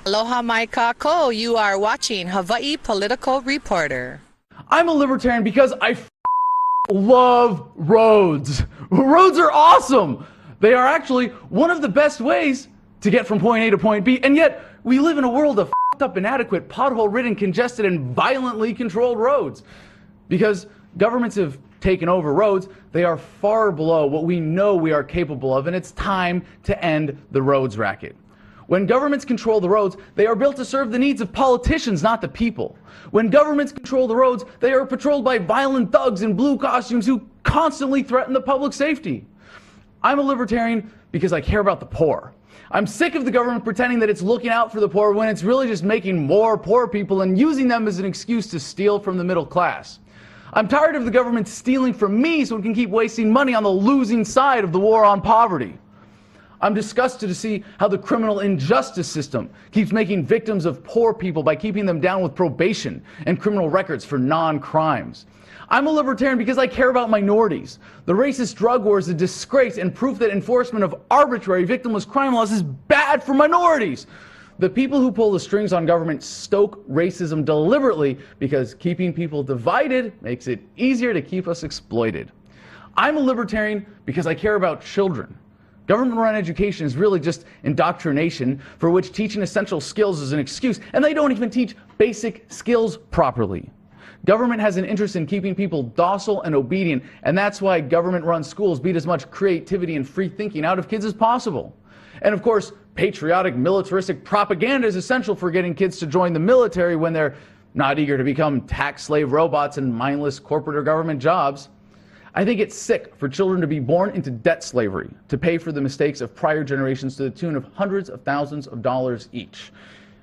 Aloha mai kako. You are watching Hawaii Political Reporter. I'm a libertarian because I love roads. Roads are awesome. They are actually one of the best ways to get from point A to point B, and yet we live in a world of up, inadequate, pothole-ridden, congested, and violently controlled roads. Because governments have taken over roads, they are far below what we know we are capable of, and it's time to end the roads racket. When governments control the roads, they are built to serve the needs of politicians, not the people. When governments control the roads, they are patrolled by violent thugs in blue costumes who constantly threaten the public safety. I'm a libertarian because I care about the poor. I'm sick of the government pretending that it's looking out for the poor when it's really just making more poor people and using them as an excuse to steal from the middle class. I'm tired of the government stealing from me so it can keep wasting money on the losing side of the war on poverty. I'm disgusted to see how the criminal injustice system keeps making victims of poor people by keeping them down with probation and criminal records for non-crimes. I'm a libertarian because I care about minorities. The racist drug war is a disgrace and proof that enforcement of arbitrary victimless crime laws is bad for minorities. The people who pull the strings on government stoke racism deliberately because keeping people divided makes it easier to keep us exploited. I'm a libertarian because I care about children. Government-run education is really just indoctrination for which teaching essential skills is an excuse, and they don't even teach basic skills properly. Government has an interest in keeping people docile and obedient, and that's why government-run schools beat as much creativity and free thinking out of kids as possible. And of course, patriotic, militaristic propaganda is essential for getting kids to join the military when they're not eager to become tax slave robots and mindless corporate or government jobs. I think it's sick for children to be born into debt slavery to pay for the mistakes of prior generations to the tune of hundreds of thousands of dollars each.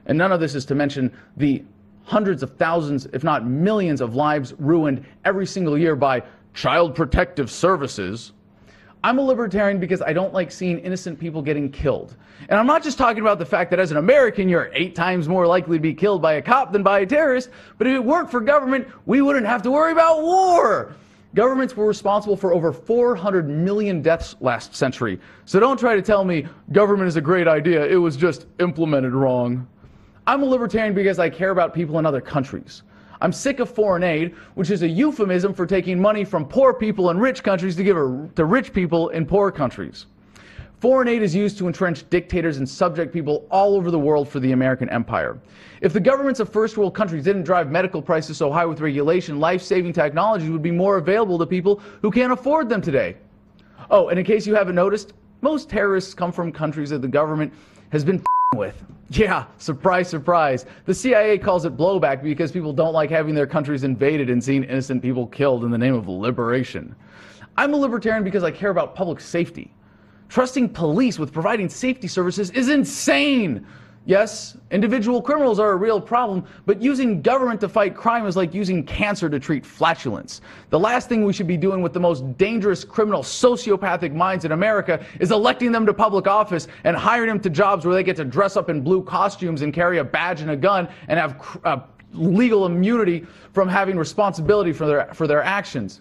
And none of this is to mention the hundreds of thousands, if not millions, of lives ruined every single year by Child Protective Services. I'm a libertarian because I don't like seeing innocent people getting killed. And I'm not just talking about the fact that as an American, you're 8 times more likely to be killed by a cop than by a terrorist, but if it weren't for government, we wouldn't have to worry about war. Governments were responsible for over 400 million deaths last century. So don't try to tell me government is a great idea. It was just implemented wrong. I'm a libertarian because I care about people in other countries. I'm sick of foreign aid, which is a euphemism for taking money from poor people in rich countries to give to rich people in poor countries. Foreign aid is used to entrench dictators and subject people all over the world for the American empire. If the governments of first world countries didn't drive medical prices so high with regulation, life-saving technologies would be more available to people who can't afford them today. Oh, and in case you haven't noticed, most terrorists come from countries that the government has been with. Yeah, surprise, surprise. The CIA calls it blowback because people don't like having their countries invaded and seeing innocent people killed in the name of liberation. I'm a libertarian because I care about public safety. Trusting police with providing safety services is insane. Yes, individual criminals are a real problem, but using government to fight crime is like using cancer to treat flatulence. The last thing we should be doing with the most dangerous criminal sociopathic minds in America is electing them to public office and hiring them to jobs where they get to dress up in blue costumes and carry a badge and a gun and have legal immunity from having responsibility for their actions.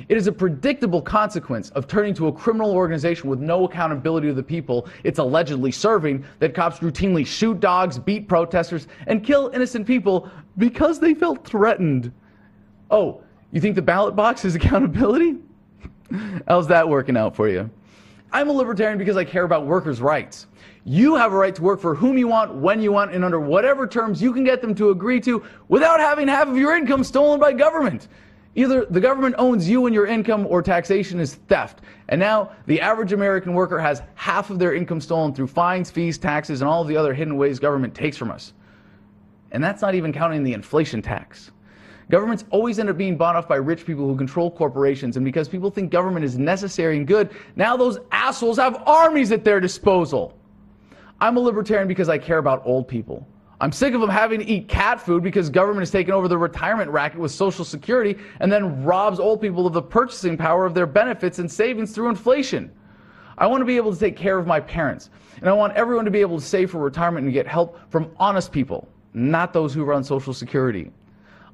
It is a predictable consequence of turning to a criminal organization with no accountability to the people it's allegedly serving that cops routinely shoot dogs, beat protesters, and kill innocent people because they felt threatened. Oh, you think the ballot box is accountability? How's that working out for you? I'm a libertarian because I care about workers' rights. You have a right to work for whom you want, when you want, and under whatever terms you can get them to agree to without having half of your income stolen by government. Either the government owns you and your income, or taxation is theft. And now the average American worker has half of their income stolen through fines, fees, taxes, and all of the other hidden ways government takes from us. And that's not even counting the inflation tax. Governments always end up being bought off by rich people who control corporations, and because people think government is necessary and good, now those assholes have armies at their disposal. I'm a libertarian because I care about old people. I'm sick of them having to eat cat food because government has taken over the retirement racket with Social Security and then robs old people of the purchasing power of their benefits and savings through inflation. I want to be able to take care of my parents, and I want everyone to be able to save for retirement and get help from honest people, not those who run Social Security.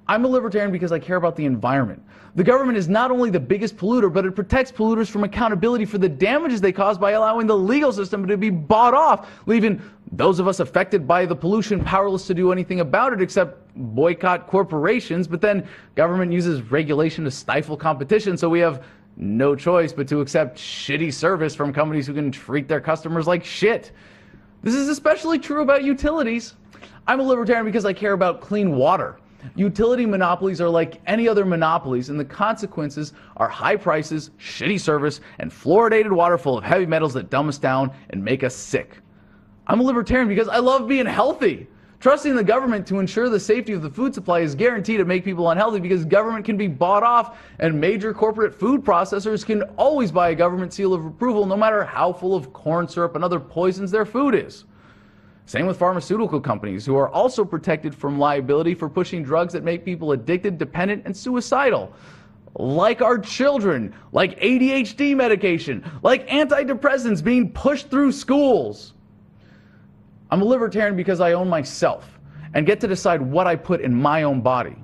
I'm a libertarian because I care about the environment. The government is not only the biggest polluter, but it protects polluters from accountability for the damages they cause by allowing the legal system to be bought off, leaving Those of us affected by the pollution powerless to do anything about it except boycott corporations, but then government uses regulation to stifle competition, so we have no choice but to accept shitty service from companies who can treat their customers like shit. This is especially true about utilities. I'm a libertarian because I care about clean water. Utility monopolies are like any other monopolies, and the consequences are high prices, shitty service, and fluoridated water full of heavy metals that dumb us down and make us sick. I'm a libertarian because I love being healthy. Trusting the government to ensure the safety of the food supply is guaranteed to make people unhealthy because government can be bought off and major corporate food processors can always buy a government seal of approval no matter how full of corn syrup and other poisons their food is. Same with pharmaceutical companies, who are also protected from liability for pushing drugs that make people addicted, dependent, and suicidal. Like our children, like ADHD medication, like antidepressants being pushed through schools. I'm a libertarian because I own myself and get to decide what I put in my own body.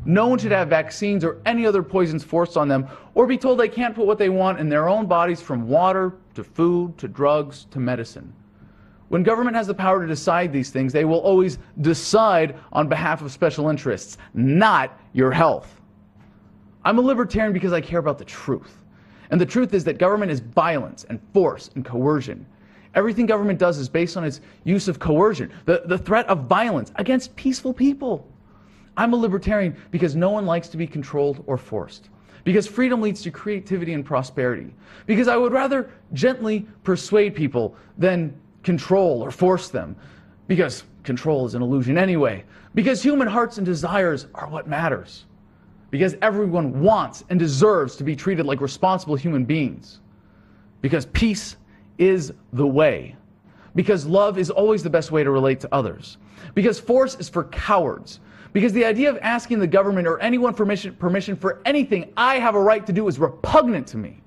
No one should have vaccines or any other poisons forced on them or be told they can't put what they want in their own bodies, from water to food to drugs to medicine. When government has the power to decide these things, they will always decide on behalf of special interests, not your health. I'm a libertarian because I care about the truth. And the truth is that government is violence and force and coercion. Everything government does is based on its use of coercion, the threat of violence against peaceful people. I'm a libertarian because no one likes to be controlled or forced. Because freedom leads to creativity and prosperity. Because I would rather gently persuade people than control or force them. Because control is an illusion anyway. Because human hearts and desires are what matters. Because everyone wants and deserves to be treated like responsible human beings. Because peace is the way. Because love is always the best way to relate to others. Because force is for cowards. Because the idea of asking the government or anyone permission for anything I have a right to do is repugnant to me.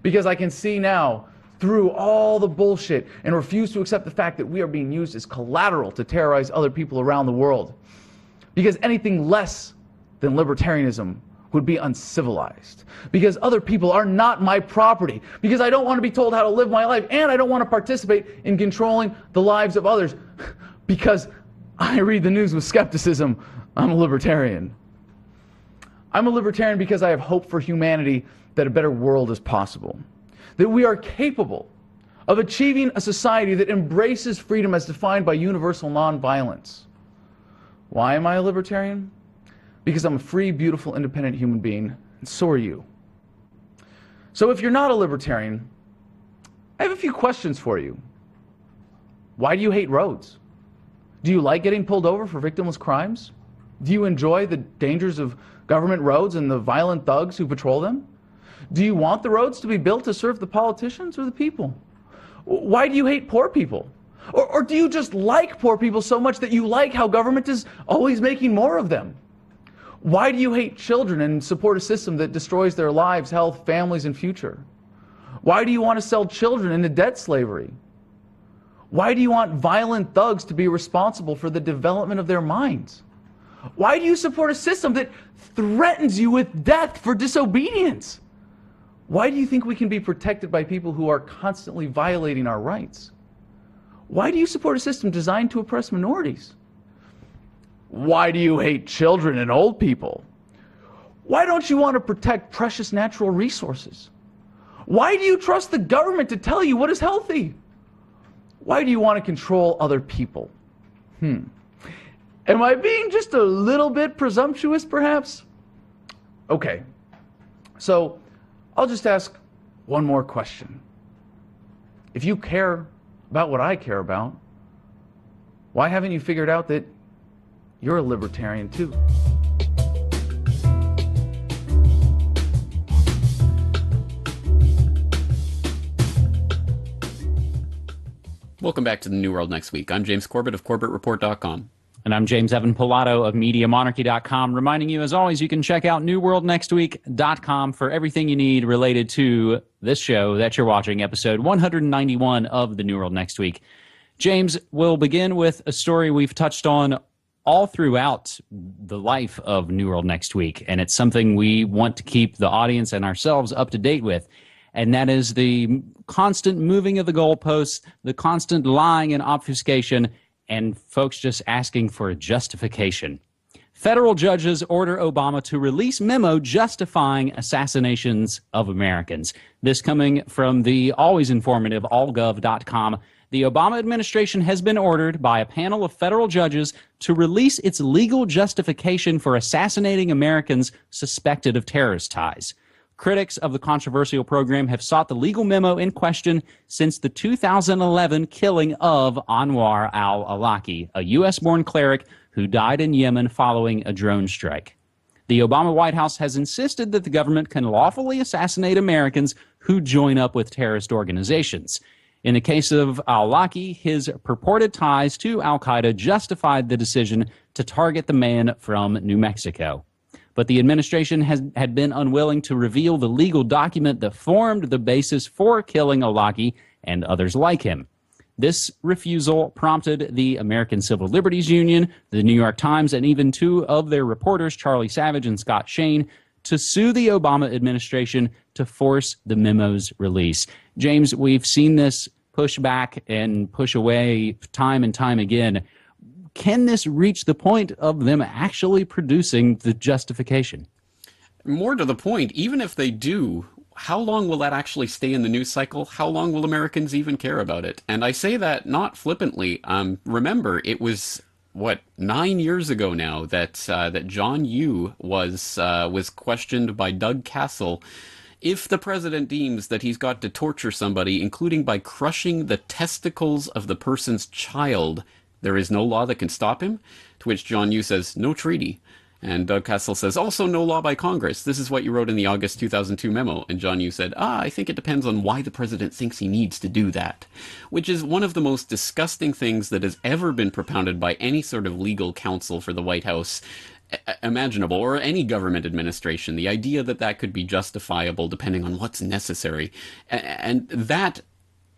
Because I can see now through all the bullshit and refuse to accept the fact that we are being used as collateral to terrorize other people around the world. Because anything less than libertarianism would be uncivilized. Because other people are not my property. Because I don't want to be told how to live my life, and I don't want to participate in controlling the lives of others. Because I read the news with skepticism. I'm a libertarian. I'm a libertarian because I have hope for humanity that a better world is possible. That we are capable of achieving a society that embraces freedom as defined by universal nonviolence. Why am I a libertarian? Because I'm a free, beautiful, independent human being, and so are you. So if you're not a libertarian, I have a few questions for you. Why do you hate roads? Do you like getting pulled over for victimless crimes? Do you enjoy the dangers of government roads and the violent thugs who patrol them? Do you want the roads to be built to serve the politicians or the people? Why do you hate poor people? Or do you just like poor people so much that you like how government is always making more of them? Why do you hate children and support a system that destroys their lives, health, families, and future? Why do you want to sell children into debt slavery? Why do you want violent thugs to be responsible for the development of their minds? Why do you support a system that threatens you with death for disobedience? Why do you think we can be protected by people who are constantly violating our rights? Why do you support a system designed to oppress minorities? Why do you hate children and old people? Why don't you want to protect precious natural resources? Why do you trust the government to tell you what is healthy? Why do you want to control other people? Am I being just a little bit presumptuous, perhaps? Okay, so I'll just ask one more question. If you care about what I care about, why haven't you figured out that you're a libertarian too? Welcome back to the New World Next Week. I'm James Corbett of CorbettReport.com. And I'm James Evan Pilato of MediaMonarchy.com, reminding you, as always, you can check out NewWorldNextWeek.com for everything you need related to this show that you're watching, episode 191 of the New World Next Week. James, we'll begin with a story we've touched on all throughout the life of New World Next Week, and it's something we want to keep the audience and ourselves up to date with. and that is the constant moving of the goalposts, the constant lying and obfuscation, and folks just asking for a justification. Federal judges order Obama to release memo justifying assassinations of Americans. This coming from the always informative allgov.com. The Obama administration has been ordered by a panel of federal judges to release its legal justification for assassinating Americans suspected of terrorist ties. Critics of the controversial program have sought the legal memo in question since the 2011 killing of Anwar al-Awlaki, a U.S.-born cleric who died in Yemen following a drone strike. The Obama White House has insisted that the government can lawfully assassinate Americans who join up with terrorist organizations. In the case of al-Awlaki, his purported ties to al-Qaeda justified the decision to target the man from New Mexico. But the administration had been unwilling to reveal the legal document that formed the basis for killing al-Awlaki and others like him. This refusal prompted the American Civil Liberties Union, the New York Times, and even two of their reporters, Charlie Savage and Scott Shane, to sue the Obama administration to force the memo's release. James, we've seen this push back and push away time and time again. Can this reach the point of them actually producing the justification? More to the point, even if they do, how long will that actually stay in the news cycle? How long will Americans even care about it? And I say that not flippantly. Remember, it was 9 years ago now that John Yoo was questioned by Doug Castle. If the president deems that he's got to torture somebody, including by crushing the testicles of the person's child, there is no law that can stop him. To which John Yoo says, no treaty. And Doug Castle says, also no law by Congress. This is what you wrote in the August 2002 memo. And John Yoo said, I think it depends on why the president thinks he needs to do that. Which is one of the most disgusting things that has ever been propounded by any sort of legal counsel for the White House imaginable, or any government administration. The idea that that could be justifiable depending on what's necessary. And that,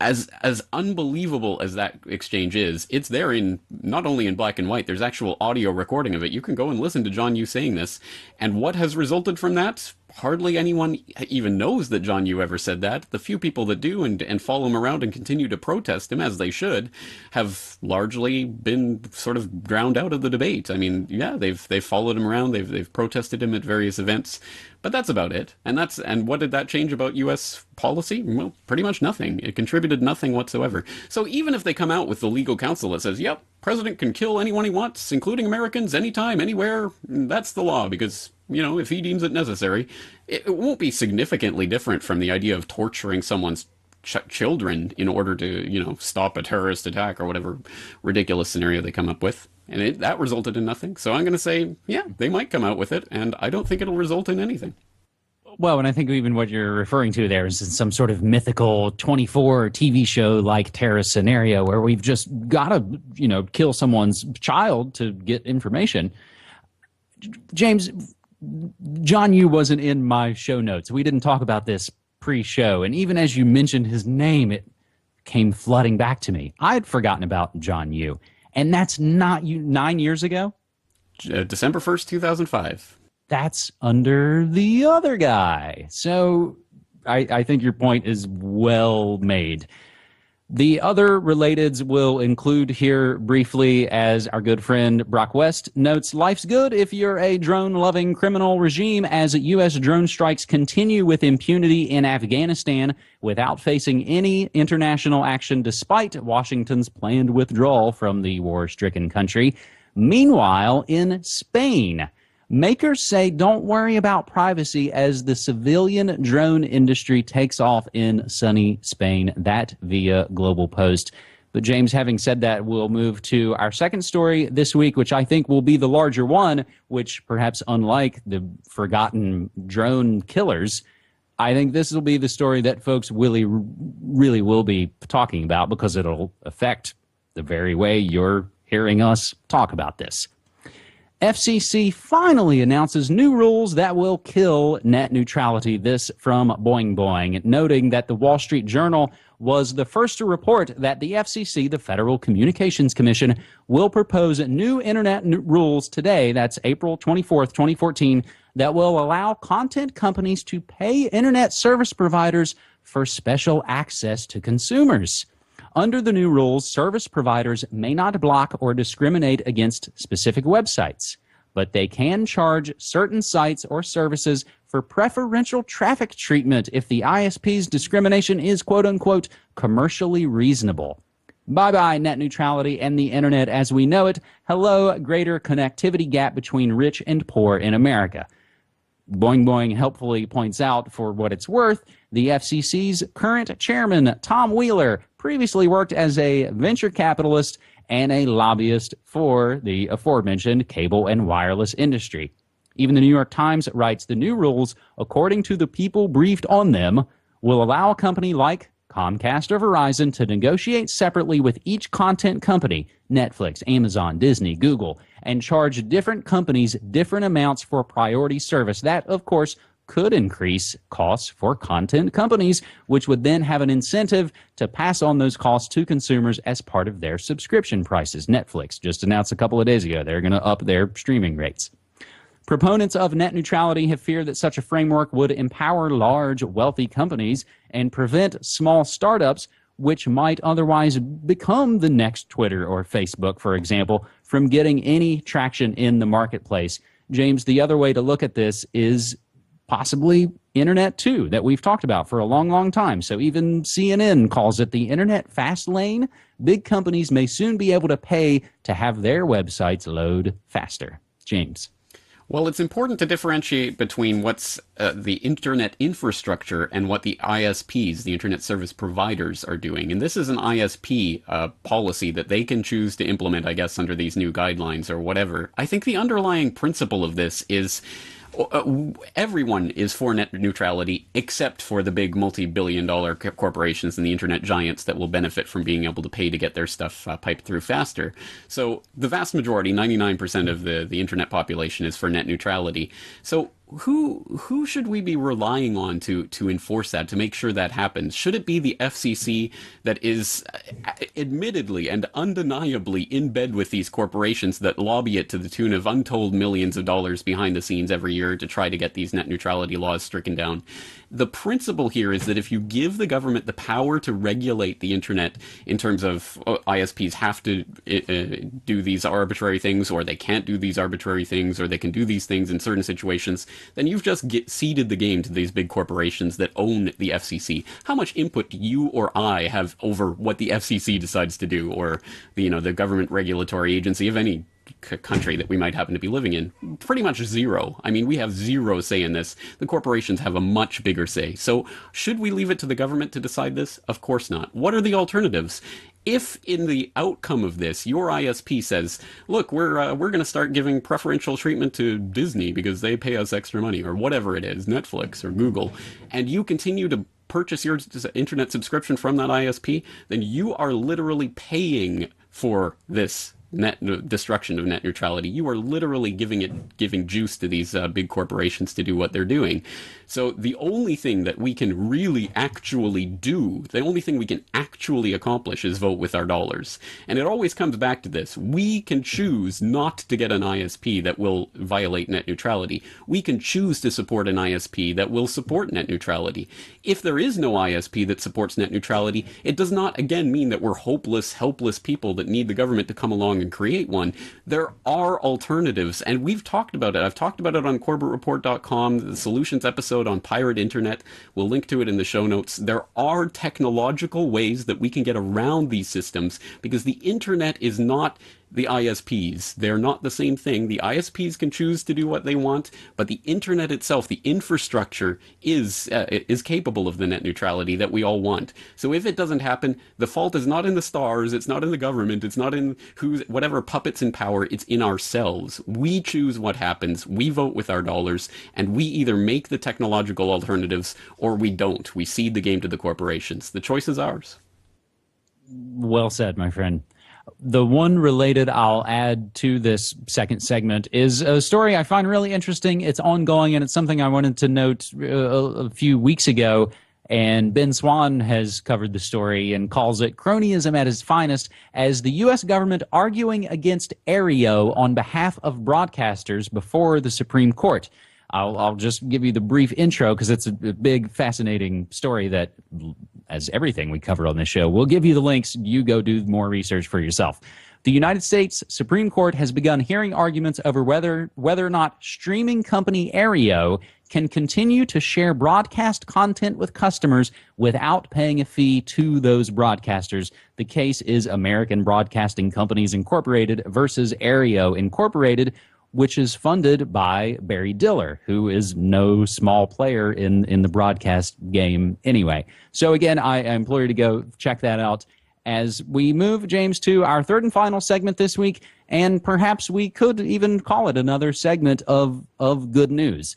as unbelievable as that exchange is, it's there in not only in black and white, there's actual audio recording of it. You can go and listen to John Yoo saying this. And what has resulted from that? Hardly anyone even knows that John Yoo ever said that. The few people that do and follow him around and continue to protest him, as they should, have largely been sort of drowned out of the debate. I mean, yeah, they've followed him around, they've protested him at various events, but that's about it. And what did that change about U.S. policy? Well, pretty much nothing. It contributed nothing whatsoever. So even if they come out with the legal counsel that says, yep, president can kill anyone he wants, including Americans, anytime, anywhere, that's the law, because, you know, if he deems it necessary, it won't be significantly different from the idea of torturing someone's children in order to, you know, stop a terrorist attack or whatever ridiculous scenario they come up with. And that resulted in nothing. So I'm going to say, yeah, they might come out with it, and I don't think it'll result in anything. Well, and I think even what you're referring to there is some sort of mythical 24 TV show like terrorist scenario where we've just got to, you know, kill someone's child to get information. James, John Yoo wasn't in my show notes. We didn't talk about this pre-show. And even as you mentioned his name, it came flooding back to me. I had forgotten about John Yoo. And that's not 9 years ago? December 1st, 2005. That's under the other guy. So I think your point is well made. The other relateds will include here briefly, as our good friend Brock West notes, life's good if you're a drone-loving criminal regime, as U.S. drone strikes continue with impunity in Afghanistan without facing any international action despite Washington's planned withdrawal from the war-stricken country. Meanwhile, in Spain, makers say don't worry about privacy as the civilian drone industry takes off in sunny Spain. That via Global Post. But James, having said that, we'll move to our second story this week, which I think will be the larger one, which perhaps unlike the forgotten drone killers, I think this will be the story that folks really will be talking about because it'll affect the very way you're hearing us talk about this. FCC finally announces new rules that will kill net neutrality. This from Boing Boing, noting that the Wall Street Journal was the first to report that the FCC, the Federal Communications Commission, will propose new internet rules today, that's April 24th, 2014, that will allow content companies to pay internet service providers for special access to consumers. Under the new rules, service providers may not block or discriminate against specific websites, but they can charge certain sites or services for preferential traffic treatment if the ISP's discrimination is, quote-unquote, commercially reasonable. Bye-bye net neutrality and the internet as we know it. Hello, greater connectivity gap between rich and poor in America. Boing Boing helpfully points out, for what it's worth, the FCC's current chairman, Tom Wheeler, previously worked as a venture capitalist and a lobbyist for the aforementioned cable and wireless industry. Even the New York Times writes the new rules, according to the people briefed on them, will allow a company like Comcast or Verizon to negotiate separately with each content company, Netflix, Amazon, Disney, Google, and charge different companies different amounts for priority service. That, of course, could increase costs for content companies, which would then have an incentive to pass on those costs to consumers as part of their subscription prices. Netflix just announced a couple of days ago they're going to up their streaming rates. Proponents of net neutrality have feared that such a framework would empower large, wealthy companies and prevent small startups, which might otherwise become the next Twitter or Facebook, for example, from getting any traction in the marketplace. James, the other way to look at this is possibly Internet 2 that we've talked about for a long, long time. So even CNN calls it the Internet fast lane. Big companies may soon be able to pay to have their websites load faster. James. Well, it's important to differentiate between what's the internet infrastructure and what the ISPs, the internet service providers, are doing. And this is an ISP policy that they can choose to implement, I guess, under these new guidelines or whatever. I think the underlying principle of this is everyone is for net neutrality except for the big multi-billion-dollar corporations and the internet giants that will benefit from being able to pay to get their stuff piped through faster. So the vast majority, 99% of the internet population, is for net neutrality. So who should we be relying on to enforce that, to make sure that happens? Should it be the FCC that is admittedly and undeniably in bed with these corporations that lobby it to the tune of untold millions of dollars behind the scenes every year to try to get these net neutrality laws stricken down? The principle here is that if you give the government the power to regulate the internet in terms of ISPs have to do these arbitrary things, or they can't do these arbitrary things, or they can do these things in certain situations, then you've just ceded the game to these big corporations that own the FCC. How much input do you or I have over what the FCC decides to do, or the government regulatory agency of any country that we might happen to be living in? Pretty much zero. I mean, we have zero say in this. The corporations have a much bigger say. So should we leave it to the government to decide this? Of course not. What are the alternatives? If in the outcome of this, your ISP says, look, we're going to start giving preferential treatment to Disney because they pay us extra money, or whatever it is, Netflix or Google, and you continue to purchase your internet subscription from that ISP, then you are literally paying for this destruction of net neutrality. You are literally giving juice to these big corporations to do what they're doing. So the only thing that we can really actually do, the only thing we can actually accomplish, is vote with our dollars. And it always comes back to this. We can choose not to get an ISP that will violate net neutrality. We can choose to support an ISP that will support net neutrality. If there is no ISP that supports net neutrality, it does not, again, mean that we're hopeless, helpless people that need the government to come along and create one. There are alternatives, and we've talked about it. I've talked about it on CorbettReport.com, the Solutions episode on Pirate Internet. We'll link to it in the show notes. There are technological ways that we can get around these systems, because the internet is not the ISPs. They're not the same thing. The ISPs can choose to do what they want, but the internet itself, the infrastructure, is capable of the net neutrality that we all want. So if it doesn't happen, the fault is not in the stars, it's not in the government, it's not in whatever puppets in power, it's in ourselves. We choose what happens, we vote with our dollars, and we either make the technological alternatives or we don't. We cede the game to the corporations. The choice is ours. Well said, my friend. The one related I'll add to this second segment is a story I find really interesting. It's ongoing, and it's something I wanted to note a few weeks ago. And Ben Swan has covered the story and calls it cronyism at its finest, as the U.S. government arguing against Aereo on behalf of broadcasters before the Supreme Court. I'll just give you the brief intro because it's a big, fascinating story that, as everything we cover on this show, we'll give you the links. You go do more research for yourself. The United States Supreme Court has begun hearing arguments over whether or not streaming company Aereo can continue to share broadcast content with customers without paying a fee to those broadcasters. The case is American Broadcasting Companies Incorporated versus Aereo Incorporated, which is funded by Barry Diller, who is no small player in the broadcast game anyway. So again, I implore you to go check that out. As we move, James, to our third and final segment this week, and perhaps we could even call it another segment of good news.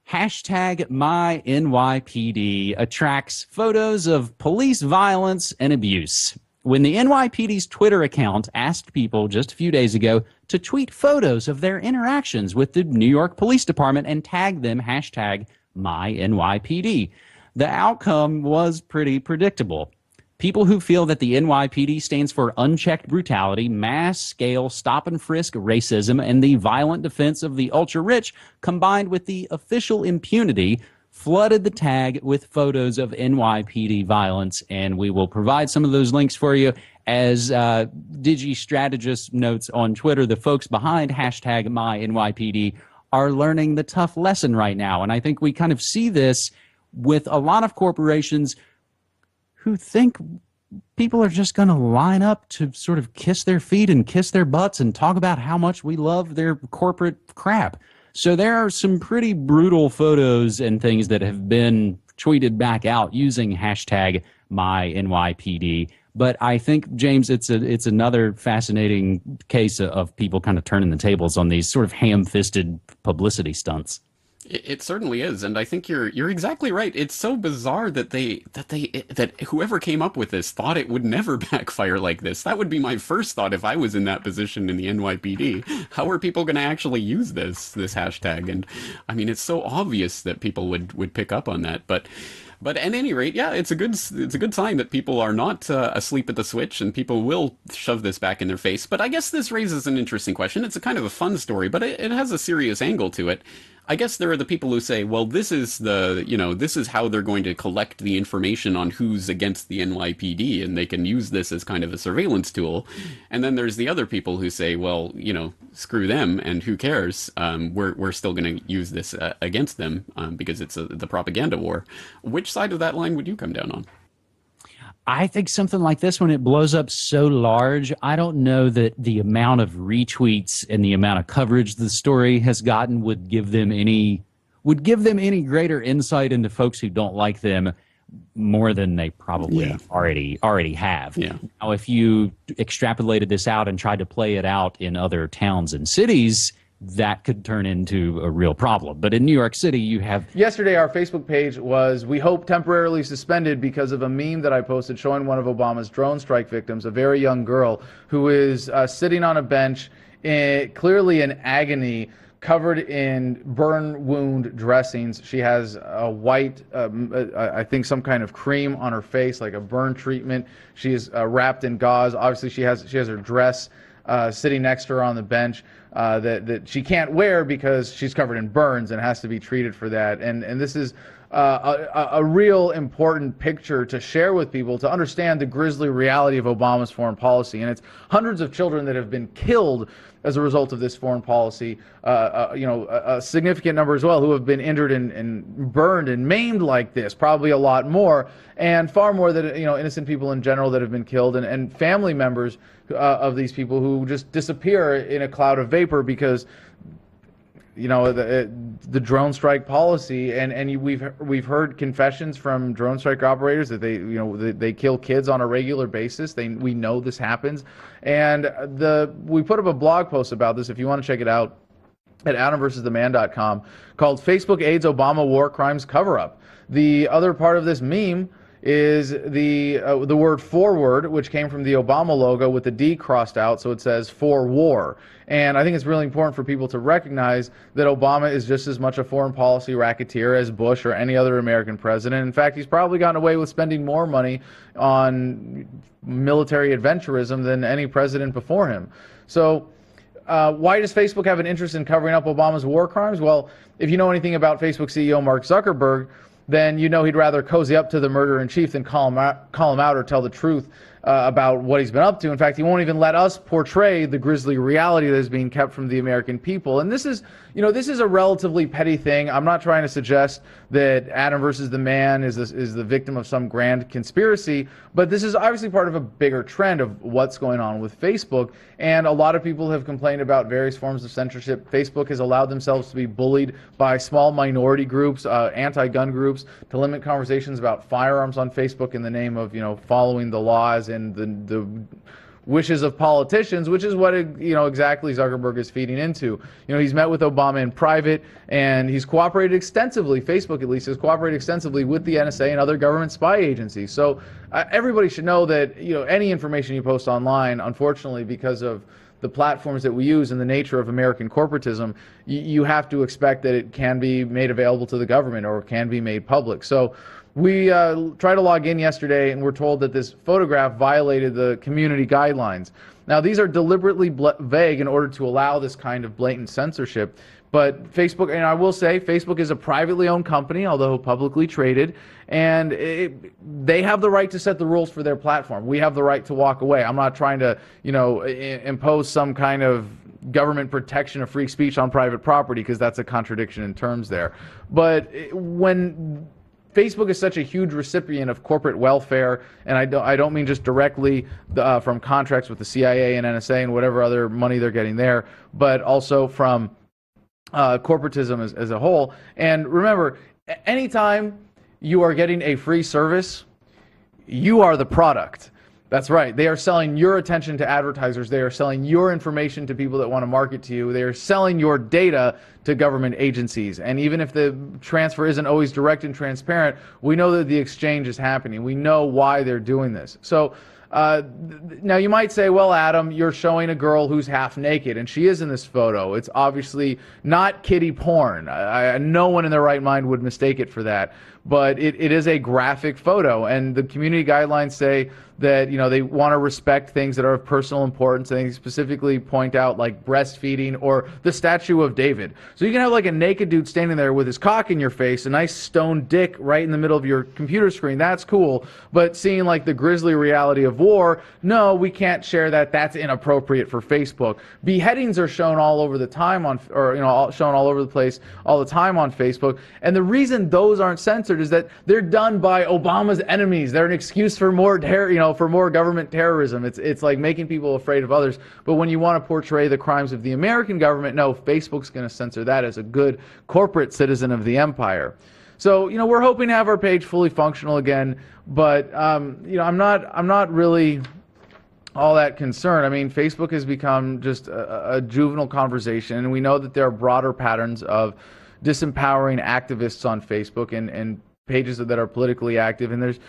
Hashtag MyNYPD attracts photos of police violence and abuse. When the NYPD's Twitter account asked people just a few days ago to tweet photos of their interactions with the New York Police Department and tag them hashtag MyNYPD, the outcome was pretty predictable. People who feel that the NYPD stands for unchecked brutality, mass-scale stop-and-frisk racism, and the violent defense of the ultra-rich, combined with the official impunity, flooded the tag with photos of NYPD violence, and we will provide some of those links for you. As DigiStrategist notes on Twitter, the folks behind hashtag MyNYPD are learning the tough lesson right now, and I think we kind of see this with a lot of corporations who think people are just going to line up to sort of kiss their feet and kiss their butts and talk about how much we love their corporate crap. So there are some pretty brutal photos and things that have been tweeted back out using hashtag MyNYPD. But I think, James, it's another fascinating case of people kind of turning the tables on these sort of ham-fisted publicity stunts. It certainly is, and I think you're exactly right. It's so bizarre that whoever came up with this thought it would never backfire like this. That would be my first thought if I was in that position in the NYPD. How are people going to actually use this hashtag? And I mean, it's so obvious that people would pick up on that, but at any rate, yeah, it's a good sign that people are not asleep at the switch, and people will shove this back in their face. But I guess this raises an interesting question. It's a kind of a fun story, but it has a serious angle to it. I guess there are the people who say, well, this is how they're going to collect the information on who's against the NYPD, and they can use this as kind of a surveillance tool. And then there's the other people who say, well, screw them, and who cares? We're still going to use this against them because it's the propaganda war. Which side of that line would you come down on? I think something like this, when it blows up so large, I don't know that the amount of retweets and the amount of coverage the story has gotten would give them any greater insight into folks who don't like them more than they probably already have. Yeah. Now, if you extrapolated this out and tried to play it out in other towns and cities, that could turn into a real problem. But in New York City, you have... Yesterday, our Facebook page was, we hope, temporarily suspended because of a meme that I posted showing one of Obama's drone strike victims, a very young girl, who is sitting on a bench, clearly in agony, covered in burn wound dressings. She has a white, I think some kind of cream on her face, like a burn treatment. She is wrapped in gauze. Obviously, she has her dress sitting next to her on the bench that she can't wear because she's covered in burns and has to be treated for that. And this is a real important picture to share with people to understand the grisly reality of Obama's foreign policy. And it's hundreds of children that have been killed as a result of this foreign policy, a significant number as well who have been injured and burned and maimed like this, probably a lot more, and far more that innocent people in general that have been killed, and family members of these people who just disappear in a cloud of vapor because the drone strike policy, and we've heard confessions from drone strike operators that they kill kids on a regular basis. We know this happens, and we put up a blog post about this if you want to check it out at AdamVersusTheMan.com called "Facebook AIDS Obama War Crimes Cover Up." The other part of this meme is the word forward, which came from the Obama logo with the D crossed out, so it says for war. And I think it's really important for people to recognize that Obama is just as much a foreign policy racketeer as Bush or any other American president. In fact, he's probably gotten away with spending more money on military adventurism than any president before him. So why does Facebook have an interest in covering up Obama's war crimes? Well, if you know anything about Facebook CEO Mark Zuckerberg, then you know he'd rather cozy up to the murderer-in-chief than call him out or tell the truth about what he's been up to. In fact, he won't even let us portray the grisly reality that is being kept from the American people. And this is, this is a relatively petty thing. I'm not trying to suggest that Adam versus the man is the victim of some grand conspiracy, but this is obviously part of a bigger trend of what's going on with Facebook. And a lot of people have complained about various forms of censorship. Facebook has allowed themselves to be bullied by small minority groups, anti-gun groups, to limit conversations about firearms on Facebook in the name of, following the laws and the wishes of politicians, which is what exactly Zuckerberg is feeding into. He's met with Obama in private, and he's cooperated extensively. Facebook, at least, has cooperated extensively with the NSA and other government spy agencies. So everybody should know that any information you post online, unfortunately, because of the platforms that we use and the nature of American corporatism, you have to expect that it can be made available to the government or can be made public. So we tried to log in yesterday, and we're told that this photograph violated the community guidelines. Now, these are deliberately vague in order to allow this kind of blatant censorship. But Facebook, and I will say, Facebook is a privately owned company, although publicly traded, and they have the right to set the rules for their platform. We have the right to walk away. I'm not trying to, impose some kind of government protection of free speech on private property, because that's a contradiction in terms there. But when Facebook is such a huge recipient of corporate welfare, and I don't mean just directly from contracts with the CIA and NSA and whatever other money they're getting there, but also from corporatism as a whole. And remember, anytime you are getting a free service, you are the product. That's right. They are selling your attention to advertisers. They are selling your information to people that want to market to you. They are selling your data to government agencies. And even if the transfer isn't always direct and transparent, we know that the exchange is happening. We know why they're doing this. So now you might say, well, Adam, you're showing a girl who's half naked, and she is in this photo. It's obviously not kiddie porn. No one in their right mind would mistake it for that. But it is a graphic photo, and the community guidelines say that they want to respect things that are of personal importance. They specifically point out like breastfeeding or the statue of David. So you can have like a naked dude standing there with his cock in your face, a nice stone dick right in the middle of your computer screen. That's cool. But seeing like the grisly reality of war, no, we can't share that. That's inappropriate for Facebook. Beheadings are shown all over the time shown all over the place all the time on Facebook. And the reason those aren't censored is that they're done by Obama's enemies. They're an excuse for more for more government terrorism. It's like making people afraid of others. But when you want to portray the crimes of the American government, no, Facebook's going to censor that as a good corporate citizen of the empire. So, we're hoping to have our page fully functional again, but I'm not really all that concerned. I mean, Facebook has become just a juvenile conversation, and we know that there are broader patterns of disempowering activists on Facebook and pages that are politically active, and there's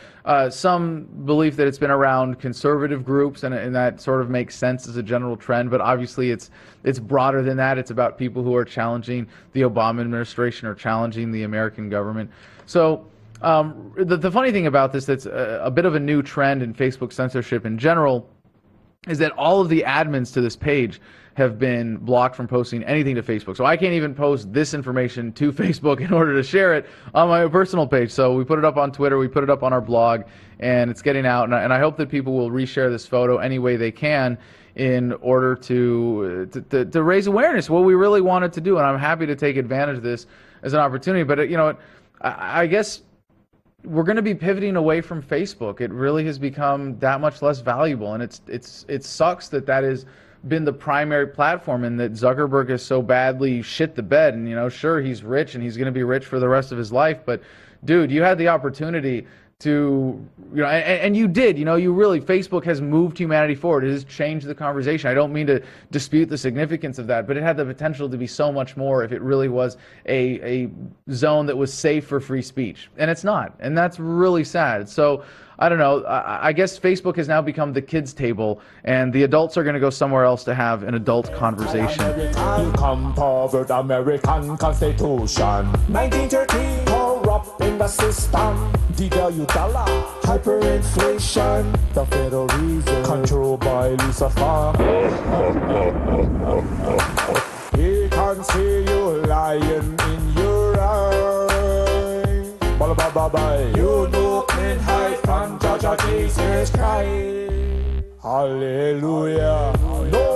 some belief that it's been around conservative groups, and that sort of makes sense as a general trend, but obviously it's broader than that. It's about people who are challenging the Obama administration or challenging the American government. So the funny thing about this that's a bit of a new trend in Facebook censorship in general is that all of the admins to this page have been blocked from posting anything to Facebook. So I can't even post this information to Facebook in order to share it on my personal page. So we put it up on Twitter, we put it up on our blog, and it's getting out. And I hope that people will reshare this photo any way they can in order to raise awareness, what we really wanted to do. And I'm happy to take advantage of this as an opportunity. But, I guess we're going to be pivoting away from Facebook. It really has become that much less valuable. And it sucks that has been the primary platform, and that Zuckerberg has so badly shit the bed. And sure, he's rich and he's going to be rich for the rest of his life, but dude, you had the opportunity to, and you did, you really, Facebook has moved humanity forward. It has changed the conversation. I don't mean to dispute the significance of that, but it had the potential to be so much more if it really was a zone that was safe for free speech. And it's not. And that's really sad. So I don't know. I guess Facebook has now become the kids' table, and the adults are going to go somewhere else to have an adult conversation. American Constitution, 1913, up in the system. Devalue dollar, hyperinflation. The Federal Reserve, controlled by Lucifer. He can see you lying in your eyes. Bye. You know can hide from Judge Jesus Christ. Hallelujah. No